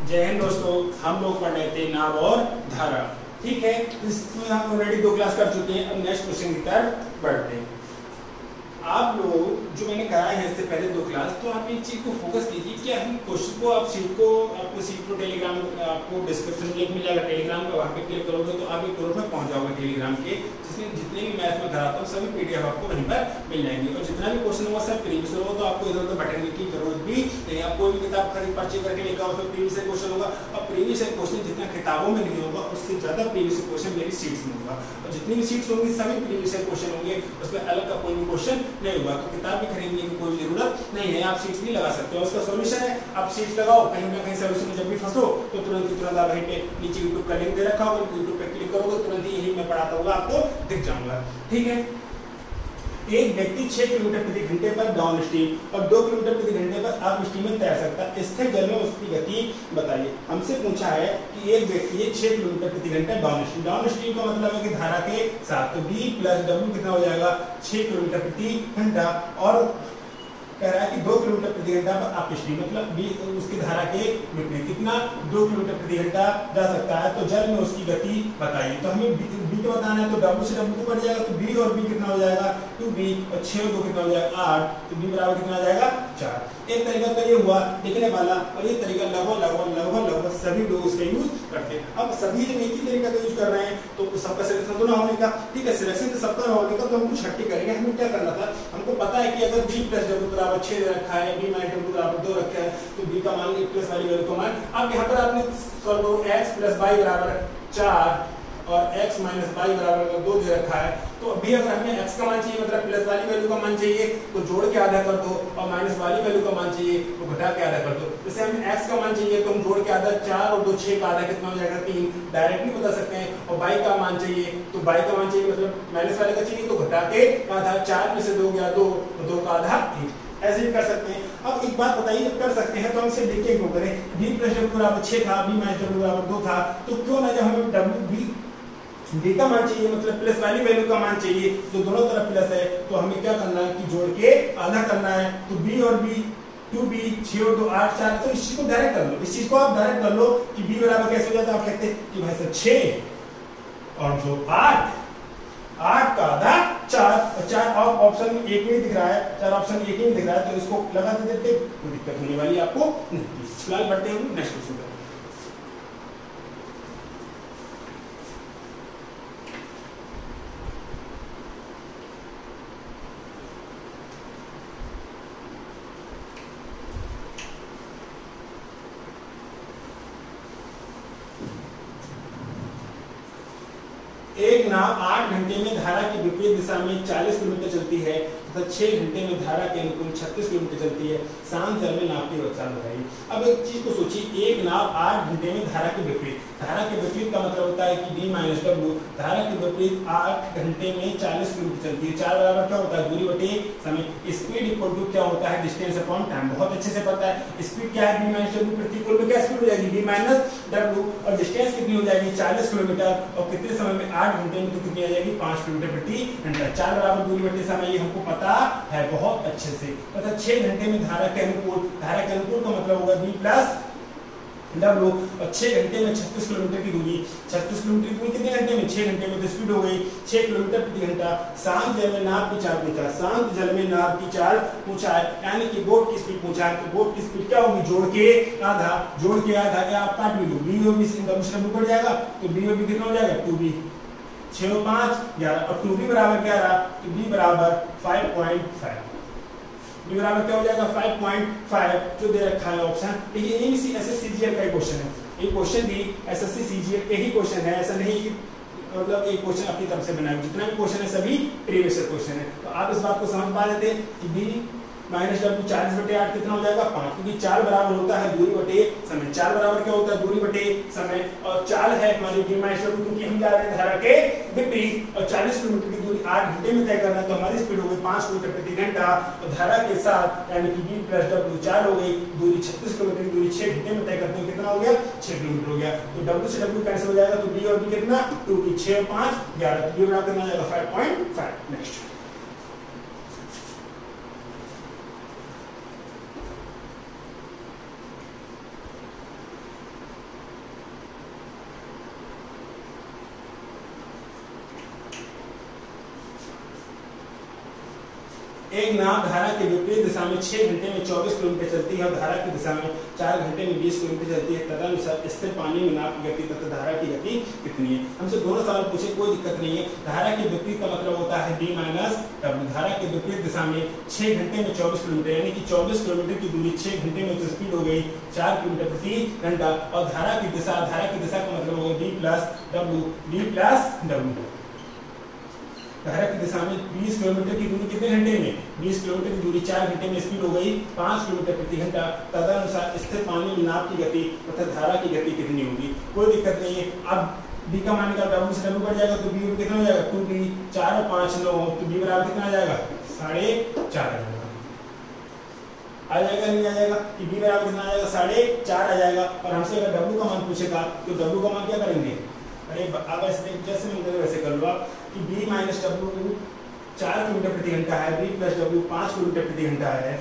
जय हिंद दोस्तों, हम लोग पढ़ रहे थे नाव और धारा। ठीक है, इसमें हम ऑलरेडी 2 क्लास कर चुके हैं। अब नेक्स्ट क्वेश्चन की तरफ बढ़ते हैं। आप लोग जो मैंने कराए हैं इससे पहले 2 क्लास, तो आप एक चीज को फोकस कीजिए कि हम क्वेश्चन को आपको सीट को टेलीग्राम, आपको डिस्क्रिप्शन लिंक मिल जाएगा टेलीग्राम का, वहाँ पे क्लिक करोगे तो आप एक ग्रुप में पहुंच जाओगे टेलीग्राम के, जिसमें जितने भी मैथ में कराता हूँ सभी पीडीएफ आपको वहीं पर मिल जाएंगे। और जितना भी क्वेश्चन होगा सब प्रीवियस होगा, तो आपको इधर उधर भटकने की जरूरत भी नहीं। आप कोई भी किताब खरीद पर्चे करके लेकर उसमें प्रीवियस क्वेश्चन होगा, और प्रीवियस क्वेश्चन जितना किताबों में नहीं होगा उससे ज्यादा प्रीवियस क्वेश्चन मेरी सीट्स में होगा। और जितनी भी सीट्स होंगी सभी प्रीवियस क्वेश्चन होंगे, उसमें अलग का कोई भी क्वेश्चन नहीं होगा। तो किताब भी खरीदने की कोई जरूरत नहीं है, आप सीट्स भी लगा सकते हो। उसका सॉल्यूशन है, आप सीट्स लगाओ, कहीं ना कहीं सॉल्यूशन में जब भी फंसो तो तुरंत आप वहीं पे नीचे यूट्यूब का लिंक दे रखा होगा, यूट्यूब पे क्लिक करोगे तुरंत ही यही मैं पढ़ाता हुआ आपको दिख जाऊंगा। ठीक है, एक व्यक्ति 6 किलोमीटर प्रति घंटे पर डाउन स्ट्रीम और 2 किलोमीटर प्रति घंटे पर अप स्ट्रीम में तैर सकता है। स्थिर जल में उसकी गति बताइए। हमसे पूछा है कि एक व्यक्ति 6 किलोमीटर प्रति घंटे डाउन स्ट्रीम, डाउन स्ट्रीम का मतलब है कि धारा के साथ, तो B प्लस W कितना हो जाएगा 6 किलोमीटर प्रति घंटा, और कह रहा है कि 2 किलोमीटर प्रति घंटा पर अप स्ट्रीम, मतलब B उसकी धारा के विपरीत कितना 2 किलोमीटर प्रति घंटा जा सकता है। तो जल में उसकी गति बताइए। तो हमें B को बताना है, तो W से W कट जाएगा, तो B और B कितना हो जाएगा 2B, और 6 और 2 कितना हो जाएगा 8, तो B बराबर कितना आ जाएगा 4। एक तरीका तो ये हुआ लिखने वाला, और ये तरीका लगभग सभी लोग इसका यूज करते हैं। अब सभी जब एक ही तरीका का यूज कर रहे हैं तो सबका सिलेक्शन तो ना होने का। ठीक है, सिलेक्शन तो सबका ना होने का, तो हम कुछ हट्टी करेंगे। हमें क्या करना था, हमको पता है कि अगर B प्लस W बराबर 6 दे रखा है, B माइनस W बराबर 2 रखा है, तो B का मान प्लस वाली वैल्यू का मान, अब यहाँ पर आपने सॉल्व करो, x प्लस y बराबर 4 और x माइनस y बराबर 2 दे रखा है। तो अभी अगर हमें x का मान चाहिए, मतलब प्लस वाली वैल्यू का मान चाहिए, तो जोड़ के आधा कर दो, और माइनस वाली वैल्यू का मान चाहिए तो घटा के आधा कर दो। जैसे हमें x का मान चाहिए तो हम जोड़ के आधा 4 और 2 6 का आधा कितना हो जाएगा 3, डायरेक्टली बता सकते हैं। और y का मान चाहिए, तो y का मान चाहिए मतलब माइनस वाले का चाहिए, तो घटा के आधा, 4 में से 2 गया 2, तो 2 का आधा 1, ऐसे भी कर सकते हैं। अब एक बात बताइए, जब कर सकते हैं तो हम इसे लिख के क्यों करें। B प्लस W बराबर 6 था, B माइनस W बराबर 2 था, तो क्यों ना जब हमें B का मान चाहिए, मतलब प्लस वाली वैल्यू का मान चाहिए, तो दोनों तरफ प्लस है, तो हमें क्या करना है कि जोड़ के आधा करना है। तो B और B 2B 6 और 2 8 4, तो इस चीज को डायरेक्ट कर लो, इस चीज को आप डायरेक्ट कर लो कि B बराबर कैसे हो जाता है। आप कहते हैं कि भाई साहब 6 और जो 8 का आधा 4, और 4 ऑप्शन में एक में दिख रहा है, 4 ऑप्शन एक में दिख रहा है, तो इसको लगा देते, कोई दिक्कत होने वाली आपको नहीं। फिलहाल बढ़ते हैं नेक्स्ट क्वेश्चन पर। एक नाव 8 घंटे में धारा की विपरीत दिशा में 40 किलोमीटर चलती है तथा 6 घंटे में धारा के अनुकूल 36 किलोमीटर चलती है। शांत जल में नाव की रफ्तार बताइए। अब एक चीज को सोचिए, एक नाव 8 घंटे में धारा के विपरीत, धारा के विपरीत का मतलब होता है कि B माइनस W, धारा के विपरीत 8 घंटे में 40 किलोमीटर चलती है। 4 बराबर क्या होता है, दूरी बटे समय। स्पीड इक्वल टू क्या होता है, डिस्टेंस अपॉन टाइम। बहुत अच्छे से पता है। स्पीड क्या है, B माइनस W, प्रतिकूल में क्या स्पीड हो जाएगी B माइनस W, और डिस्टेंस कितनी हो जाएगी 40 किलोमीटर, और कितने समय में 8 घंटे में, तो कितनी आ जाएगी 5 किलोमीटर प्रति घंटा। 4 बराबर दूरी बटे समय, ये हमको पता है बहुत अच्छे से। तथा 6 घंटे में धारा के अनुकूल, धारा के अनुकूल का मतलब होगा B प्लस W, और 6 घंटे में 36 किलोमीटर की दूरी, 36 किलोमीटर की दूरी कितने घंटे में, 6 घंटे में, तो स्पीड हो गई 6 किलोमीटर प्रति घंटा। शांत जल में नाव की चाल पूछा, शांत जल में नाव की चाल पूछा है, यानी कि बोट की स्पीड पूछा है। तो बोट की स्पीड क्या होगी, जोड़ के आधा, जोड़ के आधा, या आप काट भी लो, B और B से W बढ़ जाएगा, तो B और B कितना हो जाएगा 2B, 6 और 5 11, और 2B बराबर क्या रहा, तो B बराबर 5.5, B बराबर क्या हो जाएगा 5.5, जो दे रखा है ऑप्शन। देखिए ये SSC CGL का क्वेश्चन है, ये क्वेश्चन भी SSC CGL के ही क्वेश्चन है, ऐसा नहीं कि मतलब एक क्वेश्चन अपनी तरफ से बनाया। जितना भी क्वेश्चन है सभी प्रीवियस क्वेश्चन है, तो आप इस बात को समझ पा लेते कि B माइनस W 40 बटे 8 कितना हो जाएगा 5, क्योंकि 4 बराबर होता है दूरी बटे समय। 4 बराबर क्या होता है, दूरी बटे समय, और 4 है हमारी B माइनस W, क्योंकि हम जा रहे हैं धारा के विपरीत, और 40 किलोमीटर की दूरी 8 घंटे में तय करना है, तो हमारी स्पीड हो गई 5 किलोमीटर प्रति घंटा। और धारा के साथ यानी कि B प्लस W 4 हो गई, दूरी 36 किलोमीटर की दूरी 6 घंटे में तय करते हैं, कितना हो गया 6 किलोमीटर हो गया। तो W से W कैंसिल हो जाएगा, तो B और B कितना 2B, 6 और 5 11, तो B बराबर कितना आ जाएगा 5.5। नेक्स्ट एक नाव धारा के विपरीत दिशा में 6 घंटे में 24 किलोमीटर चलती है और धारा की दिशा में 4 घंटे में 20 किलोमीटर चलती है। तदनुसार स्थिर पानी में नाव की गति तथा धारा की गति कितनी है। हमसे दोनों सवाल पूछे, कोई दिक्कत नहीं है। धारा के विपरीत का मतलब होता है d माइनस w। धारा के विपरीत दिशा में 6 घंटे में 24 किलोमीटर, यानी कि 24 किलोमीटर की दूरी 6 घंटे में तो स्पीड हो गई 4 किलोमीटर प्रति घंटा। और धारा की दिशा का मतलब होगा d प्लस w। धारा की दिशा में 20 किलोमीटर की दूरी कितने घंटे में, 20 किलोमीटर की दूरी 4 घंटे में स्पीड हो गई 5 किलोमीटर प्रति घंटा। तदनुसार स्थिर पानी में नाव की गति तथा धारा की गति कितनी होगी। कोई दिक्कत नहीं है। अब b का मान निकाल, w से w बढ़ जाएगा तो b कितना हो जाएगा 2b, 4 और 5 9, तो b बराबर कितना आ जाएगा 4.5 आ जाएगा। नहीं आ जाएगा कि b बराबर कितना आ जाएगा 4.5 आ जाएगा। और हमसे अगर w का मान पूछेगा तो w का मान क्या करेंगे, अरे अब ऐसे जैसे मैं वैसे कर लो आप कि b माइनस w 4 किलोमीटर प्रति घंटा है, b प्लस w 5 किलोमीटर प्रति घंटा है,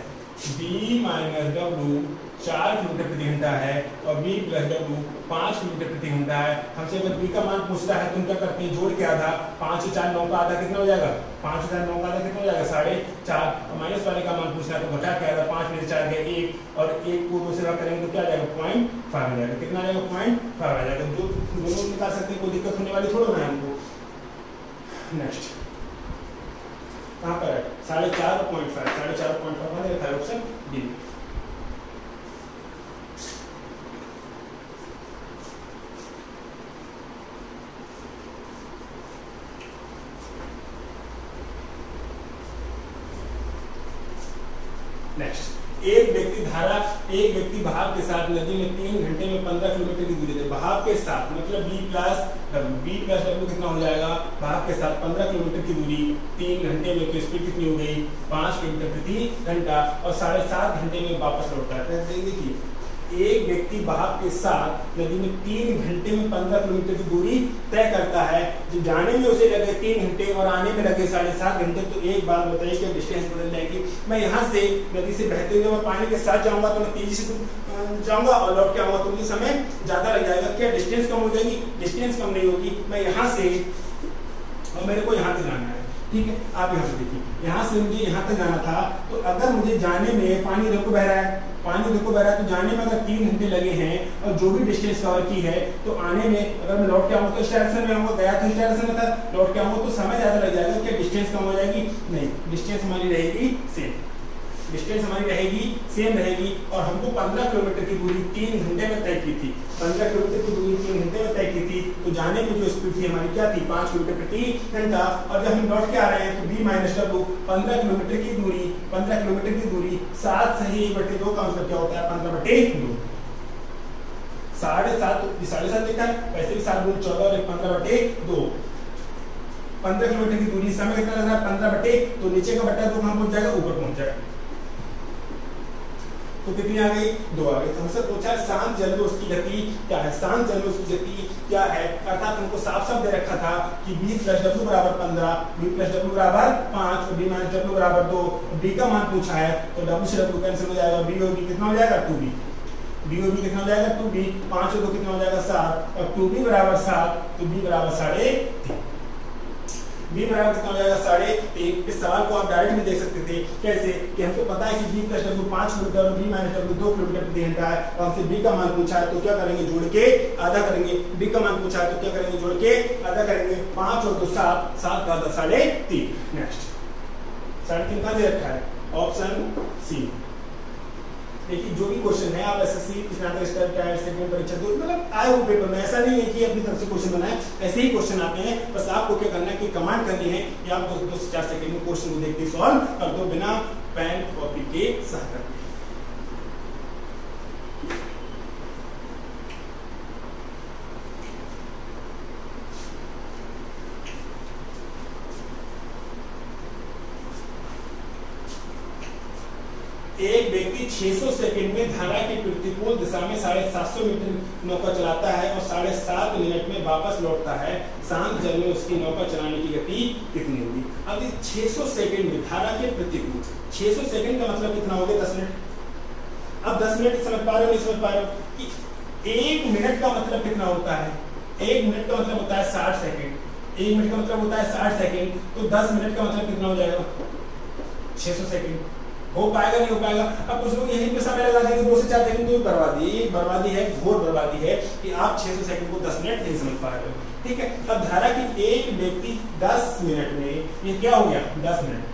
b माइनस w 4 किलोमीटर प्रति घंटा है और b प्लस w 5 किलोमीटर प्रति घंटा है। हमसे अगर b का मान पूछता है तो हम क्या करते हैं, जोड़ के आधा, 5 और 4 9 का आधा कितना हो जाएगा, 5 और 4 9 का आधा कितना हो जाएगा 4.5। और माइनस वाले का मान पूछता है तो घटा के आधा, 5 में से 4 गया 1 और 1 को 2 से भाग करेंगे तो क्या आ जाएगा 0.5 आ जाएगा। कितना आ जाएगा 0.5 आ जाएगा। जो दोनों निकाल सकते हैं, कोई दिक्कत होने वाली थोड़ा ना है हमको। नेक्स्ट कहाँ पर है 4.5 और 0.5, 4.5 और 0.5 कहाँ लिखा है, ऑप्शन डी। नेक्स्ट, एक व्यक्ति बहाव के साथ नदी में 3 घंटे में 15 किलोमीटर की दूरी है। बहाव के साथ मतलब b प्लस w कितना हो जाएगा, बहाव के साथ 15 किलोमीटर की दूरी 3 घंटे में तो स्पीड कितनी हो गई 5 किलोमीटर प्रति घंटा और 7.5 घंटे में वापस लौटता है। देखिए एक व्यक्ति बहाव के साथ नदी में 3 घंटे में 15 किलोमीटर की दूरी तय करता है। जो जाने में उसे लगे 3 घंटे और आने में लगे 7.5 घंटे, तो एक बात बताइए कि डिस्टेंस बदल जाएगी। मैं यहाँ से नदी से बहते हुए पानी के साथ जाऊंगा तो मैं तेजी से जाऊंगा और लौट के आऊंगा तो मुझे समय ज्यादा लग जाएगा। क्या डिस्टेंस कम हो जाएगी? डिस्टेंस कम नहीं होगी। मैं यहाँ से और मेरे को यहाँ से जाना है, ठीक है। आप यहाँ से देखिए, यहाँ से मुझे यहाँ तक जाना था, तो अगर मुझे जाने में पानी देखो बह रहा है तो जाने में अगर 3 घंटे लगे हैं और जो भी डिस्टेंस कवर की है तो आने में अगर मैं लौट के आऊंगा तो इस डायरेक्शन में आऊंगा, गया तो इस डायरेक्शन में था, लौट के आऊंगा तो समय ज्यादा लग जाएगा। क्या डिस्टेंस कम हो जाएगी? नहीं, डिस्टेंस हमारी रहेगी सेम। डिस्टेंस हमारी रहेगी सेम रहेगी। और हमको 15 किलोमीटर की दूरी 3 घंटे में तय की थी। 15 किलोमीटर की दूरी 3 घंटे में तय की थी, तो जाने में जो स्पीड थी हमारी क्या थी 5 किलोमीटर प्रति घंटा। और जब हम लौट के आ रहे हैं तो b माइनस w 15 किलोमीटर की दूरी 7 सही 1/2 का मतलब क्या होता है 15/2। 7.5 लिखा है, वैसे भी 7 गुण 14 और 15/2। 15 किलोमीटर की दूरी, समय कितना लग रहा है 15/2, तो नीचे का बट्टा 2 कहाँ पहुंच जाएगा, ऊपर पहुंच जाएगा। तो कितनी आ गई 2 आ गई। तो हमसे पूछा शांत जलवेश की गति क्या है। शांत जलवेश की गति क्या है, अर्थात हमको साफ साफ दे रखा था कि b प्लस w बराबर 15, b प्लस w बराबर 5 और b माइनस w बराबर 2। b का मान पूछा है तो w से w कैंसिल हो जाएगा, b और b कितना हो जाएगा 2b, b और b कितना हो जाएगा 2b, 5 और 2 कितना हो जाएगा 7 और 2b बराबर 7, तो b बराबर 3.5। b बराबर कितना हो जाएगा 3.5। इस सवाल को आप डायरेक्ट भी देख सकते थे। कैसे कि हमको पता है कि b प्लस w 5 किलोमीटर और b माइनस w 2 किलोमीटर प्रति घंटा है, और हमसे b का मान पूछा है तो क्या करेंगे, जोड़ के आधा करेंगे। b का मान पूछा है तो क्या करेंगे, जोड़ के आधा करेंगे। 5 और 2 7, 7 का आधा 3.5। नेक्स्ट 3.5 कहाँ दे रखा है, ऑप्शन सी। देखिए जो भी क्वेश्चन है आप एसएससी स्टेटमेंट परीक्षा दो, मतलब आए हो पेपर में, ऐसा नहीं है कि अपनी तरफ से क्वेश्चन बनाए, ऐसे ही क्वेश्चन आते हैं। बस आपको क्या करना है कि कमांड करनी है कि आप 2 से 4 सेकंड में क्वेश्चन को देखते सॉल्व कर दो बिना पेन कॉपी के सहायता। एक व्यक्ति 600 सेकंड में धारा की प्रतिकूल दिशा में 750 मीटर नौका चलाता है और 7.5 मिनट में वापस लौटता है। शांत जल में उसकी नौका चलाने की गति कितनी होगी। अब 600 सेकंड में धारा के प्रतिकूल, 600 सेकंड का मतलब कितना हो गया 10 मिनट। अब 10 मिनट समझ पा रहे हो, नहीं समझ पा रहे हो कि 1 मिनट का मतलब कितना होता है, 1 मिनट का मतलब होता है 60 सेकंड, 1 मिनट का मतलब होता है 60 सेकंड, तो 10 मिनट का मतलब कितना हो जाएगा 600 सेकंड। हो पाएगा नहीं हो पाएगा। अब कुछ लोग यहीं पे समय लगा देंगे 2 से 4 सेकंड, तो बर्बादी है, घोर बर्बादी है कि आप 600 सेकंड को 10 मिनट नहीं समझ पा रहे हो। ठीक है, अब धारा की एक व्यक्ति 10 मिनट में, ये क्या हो गया 10 मिनट,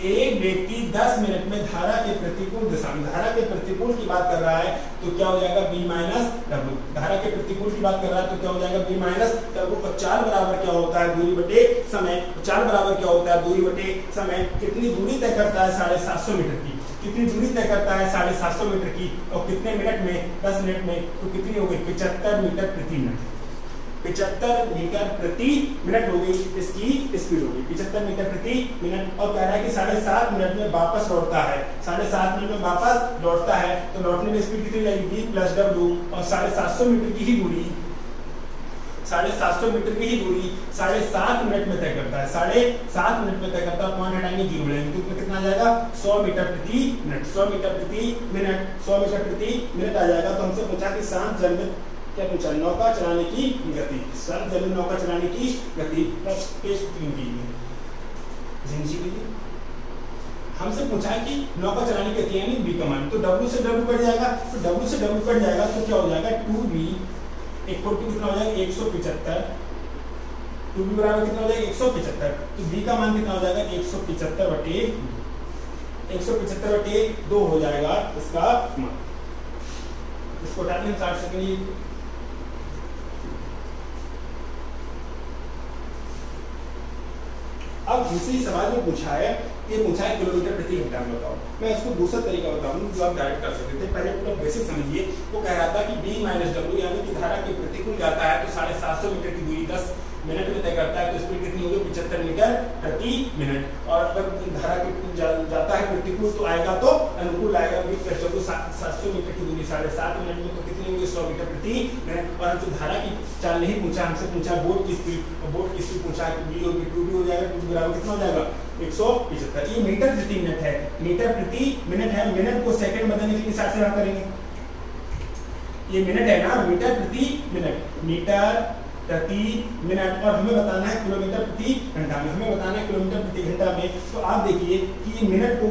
एक व्यक्ति 10 मिनट में धारा के प्रतिकूल दिशा में, धारा के प्रतिकूल की बात कर रहा है तो क्या हो जाएगा b माइनस डब्ल्यू। धारा के प्रतिकूल की बात कर रहा है तो क्या हो जाएगा b माइनस डब्ल्यू। और 4 बराबर क्या होता है दूरी बटे समय। 4 बराबर क्या होता है दूरी बटे समय। कितनी दूरी तय करता है 750 मीटर की। कितनी दूरी तय करता है 750 मीटर की। और कितने मिनट में 10 मिनट में, तो कितनी हो गई 75 मीटर प्रति मिनट। 75 मीटर प्रति मिनट हो गई इसकी स्पीड होगी, 75 मीटर प्रति मिनट। और कह रहा है कि 7.5 मिनट में वापस लौटता है, 7.5 मिनट में वापस लौटता है, तो लौटने में स्पीड कितनी लगेगी v प्लस डब्ल्यू। और 750 मीटर की ही दूरी, 750 मीटर की ही दूरी 7.5 मिनट में तय करता है, 7.5 मिनट में तय करता है। पॉइंट हटाएंगे 0 लेंगे तो कितना आ जाएगा 100 मीटर प्रति मिनट। 100 मीटर प्रति मिनट, 100 मीटर प्रति मिनट आ जाएगा। तो हमसे पूछा कि शांत जल में क्या पूछा, नौका चलाने की गति। शांत जल में नौका चलाने की गति। हमसे पूछा है कि नौका चलाने की गति यानी b का मान, तो w से w कट जाएगा, तो w से w कट जाएगा तो क्या हो जाएगा 2b इक्वल टू कितना हो जाएगा 175। 2b बराबर कितना हो जाएगा 175। तो b का मान कितना हो जाएगा 175 बटे 175 बटे 2 हो जाएगा इसका मान। इसको हटाते हैं 60 सेकंड। अब दूसरी सवाल में पूछा है, ये पूछा है किलोमीटर प्रति घंटा में बताओ। मैं इसको दूसरा तरीका बताऊंगा जो आप डायरेक्ट कर सकते थे। पहले पूरा बेसिक समझिए। वो कह रहा था कि b माइनस डब्ल्यू यानी कि धारा के प्रतिकूल जाता है तो 750 मीटर की दूरी 10 मिनट में तय करता है, तो स्पीड कितनी होगी 75 मीटर प्रति मिनट। और अगर धारा के जाता है प्रतिकूल तो आएगा तो अनुकूल आएगा। b प्लस डब्ल्यू 700 मीटर की दूरी 7.5 मिनट में तो कितनी होगी 100 मीटर प्रति मिनट। और हमसे धारा की चाल नहीं पूछा, हमसे पूछा बोर्ड की स्पीड। और बोर्ड की स्पीड पूछा कि b होगी 2b हो जाएगा, 2b बराबर कितना हो जाएगा 175। ये मीटर प्रति मिनट है, मीटर प्रति मिनट है। मिनट को सेकंड बदलने के लिए 60 से भाग करेंगे। ये मिनट है ना, मीटर प्रति मिनट, मीटर प्रति मिनट। और हमें बताना है किलोमीटर प्रति घंटा में, हमें बताना है किलोमीटर प्रति घंटा में। तो आप देखिए कि मिनट को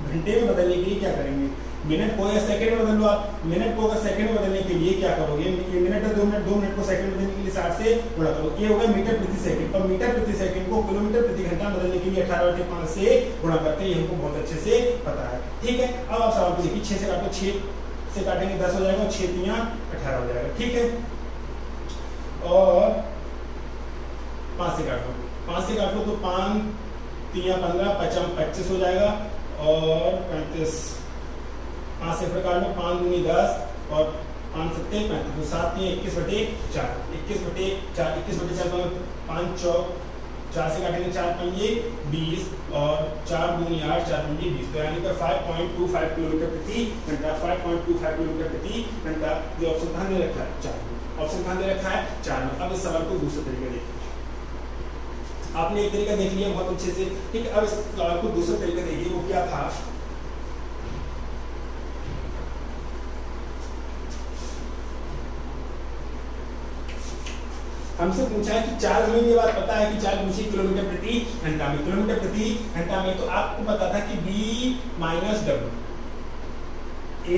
घंटे में बदलने के लिए क्या करेंगे, मिनट को या सेकंड में बदल लो आप। मिनट को अगर सेकंड में बदलने के लिए क्या करोगे, ये मिनट है 2 मिनट, 2 मिनट को सेकंड बदलने के लिए 60 से गुणा करो, ये होगा मीटर प्रति सेकंड। और मीटर प्रति सेकंड को किलोमीटर प्रति घंटा बदलने के लिए 18/5 से गुणा करते हैं, ये हमको बहुत अच्छे से पता है। ठीक है, अब आप सवाल को देखिए, 6 से काटो, 6 से काटेंगे 10 हो जाएगा, 6 तिया 18 हो जाएगा। ठीक है, और 5 से काट लो, 5 से काट लो तो 5 तिया 15, 5 25 हो जाएगा। और 35, 5 से फिर काट लो, 5 दूनी 10 और 5 सत्ते 35, तो 7 तिया 21/4, 21/4, 21/4 5 चौक 4 से काटेंगे, 4 पंजे 20 और 4 दूनी 8, 4 पंजे 20, तो यानी कि 5.25 किलोमीटर प्रति घंटा, 5.25 किलोमीटर प्रति घंटा। जो ऑप्शन कहाँ दे रखा है 4, ऑप्शन कहाँ दे रखा है 4 में। अब इस सवाल को दूसरे तरीके देखिए। आपने एक तरीका देख लिया बहुत अच्छे से, ठीक है। अब इस सवाल को दूसरा तरीका देखिए, वो क्या था। हमसे पूछा है कि चार्ज, हमें ये बात पता है कि चार्ज पूछी किलोमीटर प्रति घंटा में, किलोमीटर प्रति घंटा में। तो आपको पता था कि b माइनस डब्ल्यू,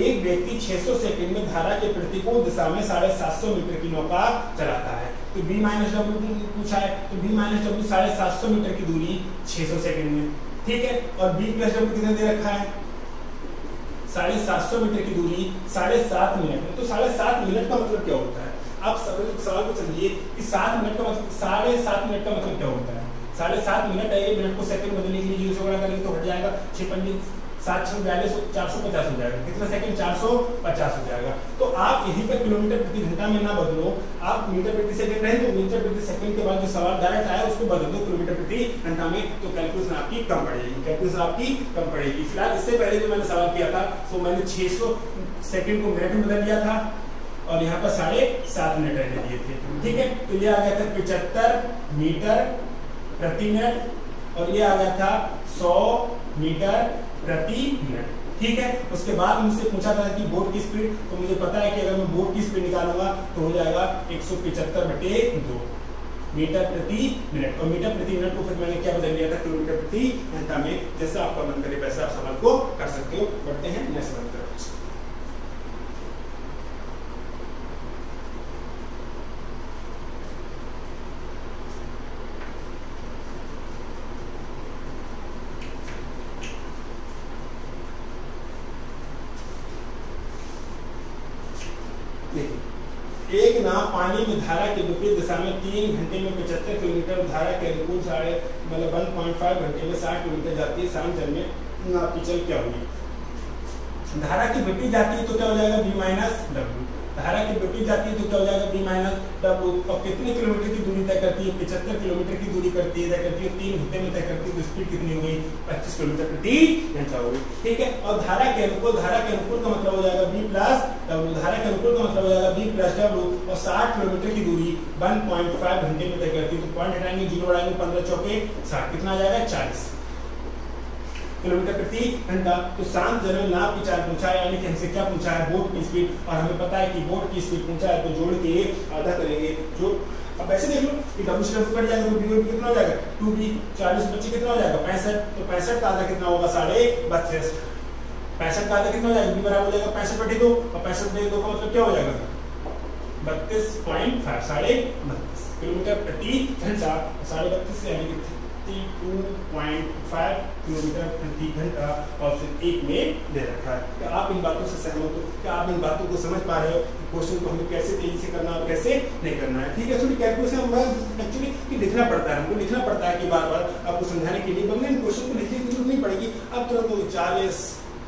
एक व्यक्ति 600 सेकंड में धारा के प्रतिकूल दिशा में 750 मीटर की नौका चलाता है। तो b माइनस डब्ल्यू पूछा है, तो b माइनस डब्ल्यू 750 मीटर की दूरी 600 सेकंड में, ठीक है। और b प्लस डब्ल्यू कितना दे रखा है 750 मीटर की दूरी 7.5 मिनट में। तो 7.5 मिनट का मतलब क्या होता है, आप सवाल को समझिए कि 7 मिनट का मतलब 7.5 मिनट का मतलब क्या होता है। 7.5 मिनट है, मिनट को सेकंड बदलने के लिए 0 से गुणा करेंगे तो हट जाएगा, 6 पंजे 7 6 42, 450 हो जाएगा। कितना सेकंड 450 हो जाएगा। तो आप यहीं पर किलोमीटर प्रति घंटा में ना बदलो, आप मीटर प्रति सेकंड रहे तो मीटर प्रति सेकंड के बाद जो सवाल डायरेक्ट आया उसको बदल दो किलोमीटर प्रति घंटा में, तो कैलकुलेशन आपकी कम पड़ेगी, कैलकुलेशन आपकी कम पड़ेगी। फिलहाल इससे पहले जो मैंने सवाल किया था तो मैंने 600 सेकंड को मिनट में बदल दिया था और यहाँ पर 7.5 मिनट रहने दिए थे, ठीक है। तो ये आ गया था 75 मीटर प्रति मिनट और ये आ गया था 100 मीटर प्रति मिनट, ठीक है। उसके बाद मुझसे पूछा था कि बोर्ड की स्पीड, तो मुझे पता है कि अगर मैं बोर्ड की स्पीड निकालूंगा तो हो जाएगा 175/2, मीटर प्रति मिनट, और मीटर प्रति मिनट को फिर मैंने क्या बदल दिया था किलोमीटर प्रति घंटा में। जैसा आपका मन करे वैसा आप सवाल को कर सकते हो। बढ़ते हैं नेक्स्ट सवाल पर। एक नाव पानी में धारा के विपरीत दिशा में 3 घंटे में 75 किलोमीटर, धारा के अनुकूल 1.5 घंटे में 60 किलोमीटर जाती है। शांत जल में नाव की चल क्या हुई? धारा की विपरीत जाती है तो क्या हो जाएगा v माइनस डब्ल्यू। धारा की विपरीत जाती है तो क्या हो जाएगा v माइनस डब्ल्यू। और कितने किलोमीटर की दूरी तय करती है? 75 किलोमीटर की दूरी करती है, तय करती है 3 घंटे में तय करती है। तो स्पीड कितनी हो गई? 25 किलोमीटर प्रति घंटा हो गई। ठीक है, और धारा के अनुकूल का मतलब हो जाएगा v प्लस डब्ल्यू। धारा के अनुकूल का मतलब हो जाएगा v प्लस डब्ल्यू। और 60 किलोमीटर की दूरी 1.5 घंटे में तय करती है। तो पॉइंट हटाएंगे, 0 बढ़ाएंगे, 15 चौके 60, कितना आ जाएगा? 40 किलोमीटर प्रति घंटा। तो शांत जल में नाव की चाल पूछा है, यानी कि हमसे क्या पूछा है? बोट की स्पीड। और हमें पता है कि बोट की स्पीड पूछा है तो जोड़ के आधा करेंगे। जो अब ऐसे देख लो कि डब्ल्यू से डब्ल्यू कट जाएगा तो बी कितना हो जाएगा? 2b। 40 25 कितना हो जाएगा? 65। तो 65 का आधा कितना होगा? 32.5। 65 का आधा कितना हो जाएगा? b बराबर हो जाएगा 65 बटे 2। और 65 बटे 2 का मतलब क्या हो जाएगा? 32.5, 32.5 किलोमीटर प्रति घंटा। 32.5 यानी कि 32.5 किलोमीटर प्रति घंटा ऑप्शन 1 में दे रखा है। क्या आप इन बातों से सहमत हो? क्या आप इन बातों को समझ पा रहे हो कि क्वेश्चन को हमें कैसे तेजी से करना और कैसे नहीं करना है? ठीक है, थोड़ी कैलकुलेशन एक्चुअली कि लिखना पड़ता है, हमको लिखना पड़ता है कि बार बार आपको समझाने के लिए, वरना इन क्वेश्चन को लिखने की जरूरत नहीं पड़ेगी। अब तुरंत 40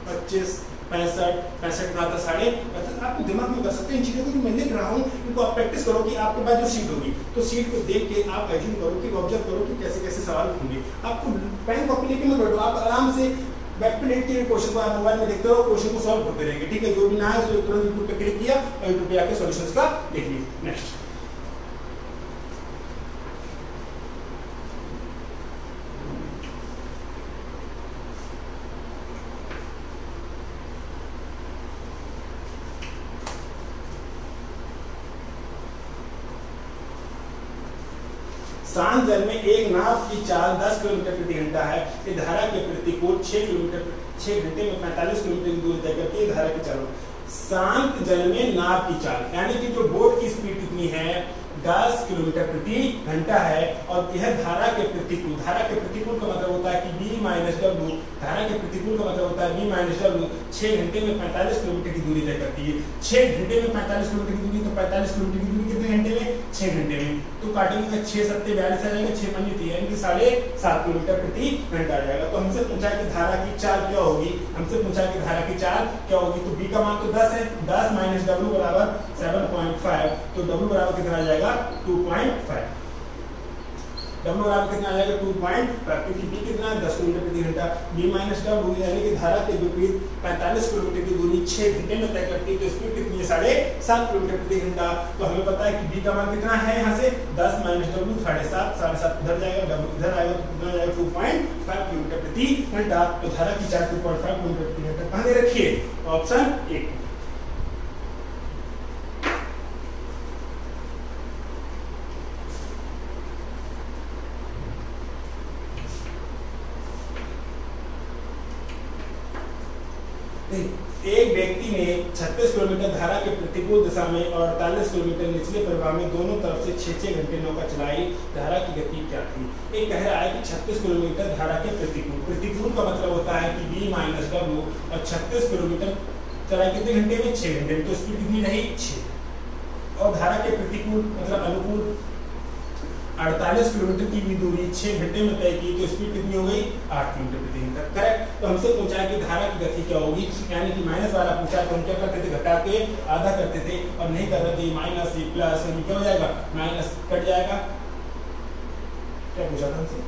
25 65 का आता 65, आपको दिमाग में कर सकते हैं इन चीजों को जो मैं लिख रहा हूँ। इनको आप प्रैक्टिस करो कि आपके पास जो शीट होगी तो शीट को देख के आप एज्यूम करो कि ऑब्जर्व करो कि कैसे कैसे सवाल होंगे। आपको पेन कॉपी लेके मत बैठो, आप आराम से बैक पे लेट के क्वेश्चन को आप मोबाइल में देखते हो, क्वेश्चन को सॉल्व करते रहेंगे। ठीक है, जो भी ना है उसको तुरंत यूट्यूब पे क्लिक किया और यूट्यूब पे आके सॉल्यूशंस का देख लिया। नेक्स्ट शांत जल में एक नाव की चाल 10 किलोमीटर प्रति घंटा है। ये धारा के प्रतिकूल 6 घंटे में 45 किलोमीटर की दूरी तय करती है। धारा की चाल शांत जल में नाव की चाल, यानी कि जो बोट की स्पीड कितनी है? 10 किलोमीटर प्रति घंटा है। और यह धारा के प्रतिकूल का मतलब होता है कि b माइनस डब्ल्यू। धारा के प्रतिकूल का मतलब होता है b माइनस डब्ल्यू। 6 घंटे में 45 किलोमीटर की दूरी तय करती है। 6 घंटे में 45 किलोमीटर की दूरी, तो 45 किलोमीटर की दूरी कितने घंटे में? 6 घंटे में। तो काटेंगे 6 7 42 आ जाएगा, 6 5 3 यानी कि 7.5 किलोमीटर प्रति घंटा आ जाएगा। तो हमसे पूछा कि धारा की चाल क्या होगी? हमसे पूछा कि धारा की चाल क्या होगी? तो b का मान तो 10 है, 10 माइनस डब्ल्यू बराबर 7.5। तो डब्ल्यू बराबर कितना आ जाएगा? 2.5। डब्ल्यू बराबर कितना आ जाएगा? 2.5, क्योंकि b कितना है? 10 किलोमीटर प्रति घंटा। b माइनस डब्ल्यू यानी कि धारा के विपरीत 45 किलोमीटर की दूरी 6 घंटे में तय करती है। तो स्पीड कितनी है? 7.5 किलोमीटर प्रति घंटा। तो हमें पता है कि b का मान कितना है? यहाँ से 10 माइनस डब्ल्यू 7.5 इधर जाएगा, डब्ल्यू इधर आएगा, तो कितना जाएगा? 2.5 किलोमीटर प्रति घंटा। तो धारा की चाल 2.5 किलोमीटर प्रति घंटा कहाँ दे रखी है? ऑप्शन 1। एक व्यक्ति ने 36 किलोमीटर धारा के प्रतिकूल दिशा में और 48 किलोमीटर निचले प्रवाह में दोनों तरफ से 6 घंटे नौका चलाई। धारा की गति क्या थी? एक कह रहा है कि 36 किलोमीटर धारा के प्रतिकूल का मतलब होता है कि b माइनस डब्ल्यू। और 36 किलोमीटर चलाई कितने घंटे में? 6 घंटे में। तो स्पीड कितनी रही? 6। और धारा के प्रतिकूल मतलब अनुकूल 48 किलोमीटर की भी दूरी 6 घंटे में तय की। तो स्पीड कितनी हो गई? 8 किलोमीटर प्रति घंटा। करेक्ट। तो हमसे पूछा है कि धारा की गति क्या होगी, यानी कि माइनस वाला पूछा है तो हम क्या करते थे? घटा के आधा करते थे, और नहीं कर रहे थे माइनस ये प्लस, क्या हो जाएगा? माइनस कट जाएगा। क्या पूछा था हमसे?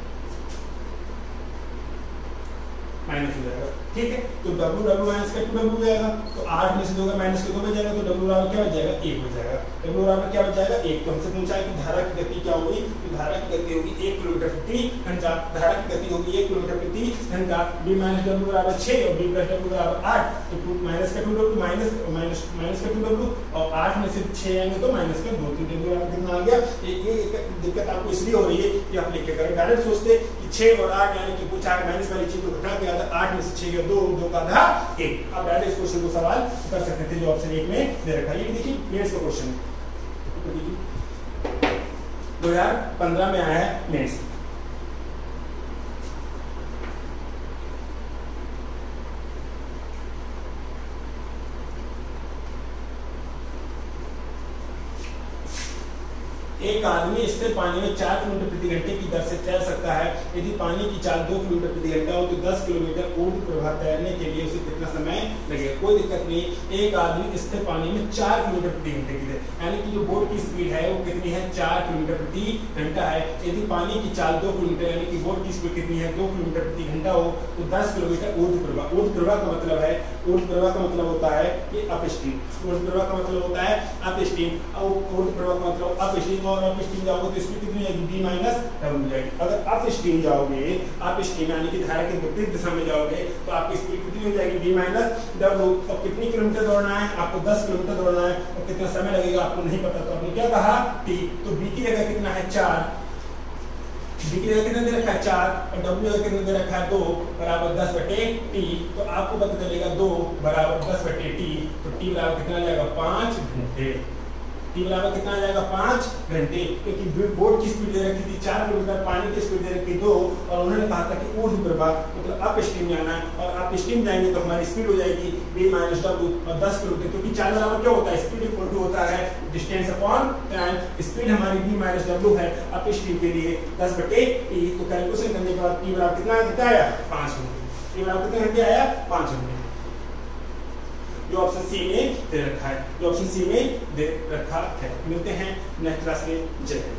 माइनस हो जाएगा। ठीक है, तो W W माइनस का 2W हो जाएगा, तो 8 में से 2 का माइनस का 2 बच जाएगा, तो W बराबर क्या बच जाएगा 1 बच जाएगा। W बराबर क्या बच जाएगा 1। तो हमसे पूछा है कि धारा की गति क्या होगी, तो धारा की गति होगी 1 किलोमीटर प्रति घंटा। धारा की गति होगी 1 किलोमीटर प्रति घंटा। B माइनस W बराबर 6 और B प्लस W बराबर 8, तो 2 माइनस का 2W माइनस का 2W और 8 में से 6 आएंगे तो माइनस का 2, तो W बराबर कितना आ गया। ये दिक्कत आपको इसलिए हो रही है कि आप लिख के करें, डायरेक्ट सोचते कि 6 और 8 यानी कि पूछा है माइनस वाली चीज को घटा के आता 8 में से 6 गया 2, 2 का आधा 1। आप डायरेक्ट इस क्वेश्चन को सवाल कर सकते थे जो ऑप्शन 1 में दे रखा है। ये देखिए मेंस का क्वेश्चन है, 2015 में आया है मेंस। एक आदमी स्थिर पानी में 4 किलोमीटर प्रति घंटे की दर से तैर सकता है। यदि पानी की चाल 2 किलोमीटर प्रति घंटा हो तो 10 किलोमीटर ऊर्ध्व प्रवाह तैरने के लिए उसे कितना समय लगेगा। कोई दिक्कत नहीं। एक आदमी स्थिर पानी में 4 किलोमीटर प्रति घंटे की दर, यानी कि जो बोट की स्पीड है वो कितनी है 4 किलोमीटर प्रति घंटा है। यदि पानी की चाल 2 किलोमीटर यानी कि बोट की स्पीड कितनी है 2 किलोमीटर प्रति घंटा हो तो 10 किलोमीटर ऊर्ध्व प्रवाह। ऊर्ध्व प्रवाह का मतलब है, ऊर्ध्व प्रवाह का मतलब होता है कि अपस्ट्रीम। ऊर्ध्व प्रवाह का मतलब होता है अपस्ट्रीम। ऊर्ध्व प्रवाह का मतलब अपस्ट्रीम, और अपस्ट्रीम जाओगे तो स्पीड कितनी आएगी B माइनस W जाएगी। अगर अपस्ट्रीम जाओगे, अपस्ट्रीम यानी कि धारा के विपरीत दिशा में जाओगे तो आपकी स्पीड कितनी हो जाएगी B माइनस W। और कितनी किलोमीटर दौड़ना है आपको 10 किलोमीटर दौड़ना है, और कितना समय लगेगा आपको नहीं पता, तो आपने क्या कहा T। तो B की जगह कितना है 4, B की जगह कितना दे रखा है 4 और W जगह कितना दे रखा है 2 बराबर 10/T। तो आपको पता चलेगा 2 बराबर 10/T, तो T बराबर कितना आ जाएगा 5 घंटे। T बराबर कितना आ जाएगा 5 घंटे, क्योंकि बोट की स्पीड दे रखी थी 4 किलोमीटर, पानी की स्पीड दे रखी 2, और उन्होंने कहा था कि ऊर्ध्व प्रवाह मतलब अपस्ट्रीम जाना है, और अपस्ट्रीम जाएंगे तो हमारी स्पीड हो जाएगी B माइनस W और 10 किलोमीटर, क्योंकि 4 बराबर क्या होता है स्पीड इक्वल टू होता है डिस्टेंस अपॉन टाइम। स्पीड हमारी B माइनस W है अपस्ट्रीम के लिए 10/T। तो कैलकुलेशन करने के बाद T बराबर कितना घंटा आया 5 घंटे। T बराबर कितने घंटे आया 5 घंटे, जो ऑप्शन सी में दे रखा है, जो ऑप्शन सी में दे रखा है। मिलते हैं नेक्स्ट क्लास में। जय हिंद।